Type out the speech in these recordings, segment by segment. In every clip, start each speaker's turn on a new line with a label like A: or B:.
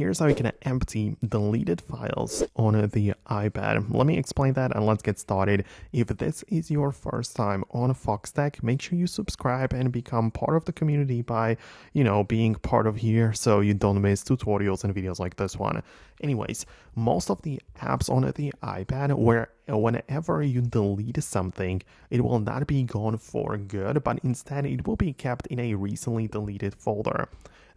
A: here's how you can empty deleted files on the iPad. Let me explain that and let's get started. If this is your first time on Foxtecc, make sure you subscribe and become part of the community by, being part of here so you don't miss tutorials and videos like this one. Anyways, most of the apps on the iPad, whenever you delete something, it will not be gone for good, but instead it will be kept in a recently deleted folder.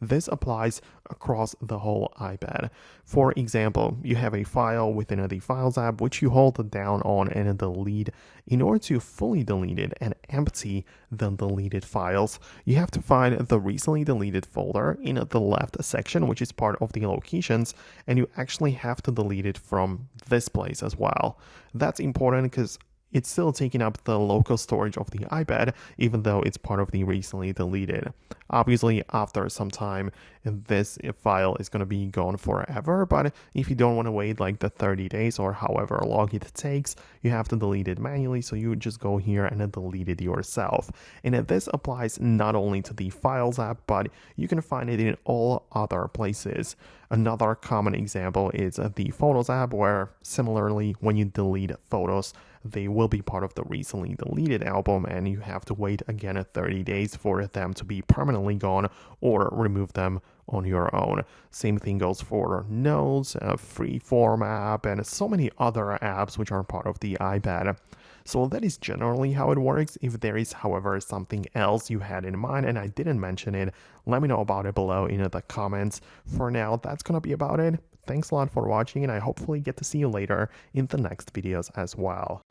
A: This applies across the whole iPad. For example, you have a file within the Files app which you hold down on and delete. In order to fully delete it and empty the deleted files, you have to find the recently deleted folder in the left section, which is part of the locations, and you actually have to delete it from this place as well. That's important because it's still taking up the local storage of the iPad, even though it's part of the recently deleted. Obviously, after some time, this file is going to be gone forever, but if you don't want to wait like the 30 days or however long it takes, you have to delete it manually, so you just go here and delete it yourself. And this applies not only to the Files app, but you can find it in all other places. Another common example is the Photos app, where similarly, when you delete photos, they will be part of the recently deleted album and you have to wait again 30 days for them to be permanently gone or remove them on your own. Same thing goes for Notes, Freeform app, and so many other apps which are part of the iPad. So that is generally how it works. If there is, however, something else you had in mind and I didn't mention it, let me know about it below in the comments. For now, that's gonna be about it. Thanks a lot for watching, and I hopefully get to see you later in the next videos as well.